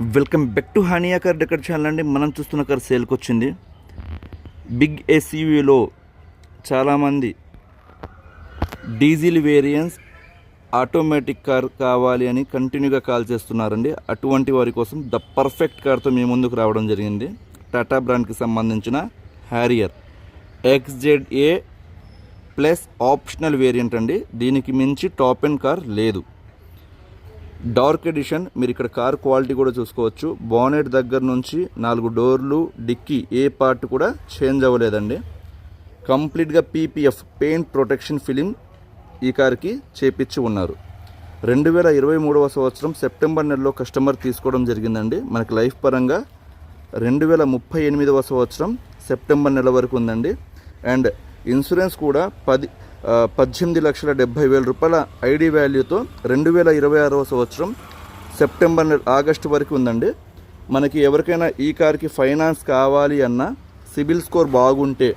Welcome back to Hania car decor channel అండి. మనం చూస్తున్న కార్ సేల్కి వచ్చింది. బిగ్ ఎస్యూవీలో చాలామంది డీజిల్ వేరియంట్స్ ఆటోమేటిక్ కార్ కావాలి అని కంటిన్యూగా కాల్ చేస్తున్నారండి. అటువంటి వారి కోసం ద పర్ఫెక్ట్ కార్తో మీ ముందుకు రావడం జరిగింది. టాటా బ్రాండ్కి సంబంధించిన Harrier XZA plus optional variant అండి. దీనికి మించి టాప్ ఎండ్ కార్ లేదు. Dark edition. మీరు ఇక్కడ కార్ క్వాలిటీ కూడా చూసుకోవచ్చు. బానెట్ దగ్గర నుంచి 4 డోర్లు, డిక్కీ ఏ పార్ట్ కూడా చేంజ్ అవ్వలేదండి. కంప్లీట్గా PPF పెయింట్ ప్రొటెక్షన్ ఫిలిం ఈ కార్కి చేపించి ఉన్నారు. 2023వ సంవత్సరం సెప్టెంబర్ నెలలో కస్టమర్ తీసుకోవడం జరిగిందండి. మనకి లైఫ్ పరంగా 2038వ సంవత్సరం సెప్టెంబర్ నెల వరకు ఉందండి. అండ్ ఇన్సూరెన్స్ కూడా 18,70,000 రూపాయల ఐడి వాల్యూతో 2026వ సంవత్సరం ఆగస్టు వరకు ఉందండి. మనకి ఎవరికైనా ఈ కార్కి ఫైనాన్స్ కావాలి అన్నా సిబిల్ స్కోర్ బాగుంటే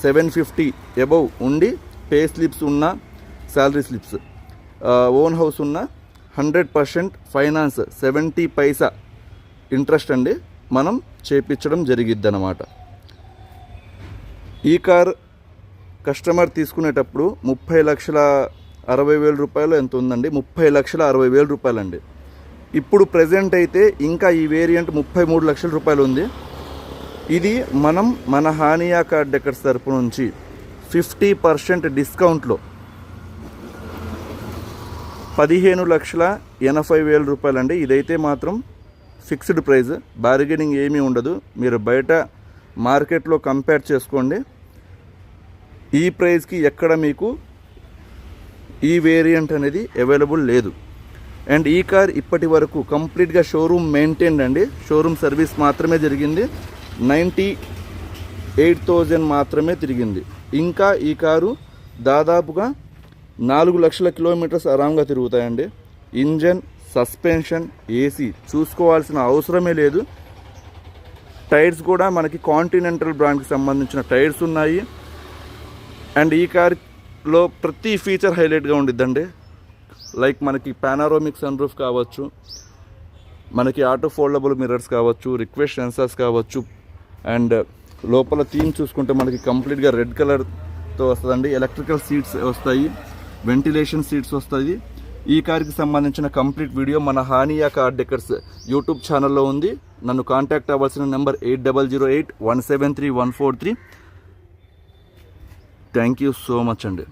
750 అబవ్ ఉండి పే స్లిప్స్ ఉన్న శాలరీ స్లిప్స్ ఓన్ హౌస్ ఉన్న 100% ఫైనాన్స్ 70 పైసా ఇంట్రెస్ట్ అండి మనం చేపించడం జరిగిద్ది అన్నమాట. ఈ కార్ కస్టమర్ తీసుకునేటప్పుడు 30,60,000 రూపాయలు ఎంత ఉందండి. 30,60,000 రూపాయలు అండి. ఇప్పుడు ప్రజెంట్ అయితే ఇంకా ఈ వేరియంట్ 33 లక్షల రూపాయలు ఉంది. ఇది మనం మన హానియా కార్ డెకర్స్ తరపు నుంచి 50% డిస్కౌంట్లో 15,80,000 రూపాయలు అండి. ఇదైతే మాత్రం ఫిక్స్డ్ ప్రైస్, బార్గెనింగ్ ఏమీ ఉండదు. మీరు బయట మార్కెట్లో కంపేర్ చేసుకోండి. ఈ ప్రైస్కి ఎక్కడ మీకు ఈ వేరియంట్ అనేది అవైలబుల్ లేదు. అండ్ ఈ కార్ ఇప్పటి వరకు కంప్లీట్గా షోరూమ్ మెయింటైన్డ్ అండి. షోరూమ్ సర్వీస్ మాత్రమే జరిగింది. 98,000 మాత్రమే తిరిగింది. ఇంకా ఈ కారు దాదాపుగా 4 లక్షల కిలోమీటర్స్ ఆరాంగా తిరుగుతాయండి. ఇంజన్, సస్పెన్షన్, AC చూసుకోవాల్సిన అవసరమే లేదు. టైర్స్ కూడా మనకి కాంటినెంటల్ బ్రాండ్కి సంబంధించిన టైర్స్ ఉన్నాయి. అండ్ ఈ కార్లో ప్రతి ఫీచర్ హైలైట్గా ఉండిద్దండి. లైక్ మనకి పానారోమిక్ సన్ రూఫ్ కావచ్చు, మనకి ఆటో ఫోల్డబుల్ మిర్రర్స్ కావచ్చు, రిక్వెస్ట్ సెన్సార్స్ కావచ్చు. అండ్ లోపల థీమ్ చూసుకుంటే మనకి కంప్లీట్గా రెడ్ కలర్తో వస్తుందండి. ఎలక్ట్రికల్ సీట్స్ వస్తాయి, వెంటిలేషన్ సీట్స్ వస్తాయి. ఈ కార్కి సంబంధించిన కంప్లీట్ వీడియో మన హానియా కార్ డెకర్స్ యూట్యూబ్ ఛానల్లో ఉంది. నన్ను కాంటాక్ట్ అవ్వాల్సిన number 8008173143. Thank you so much అండి.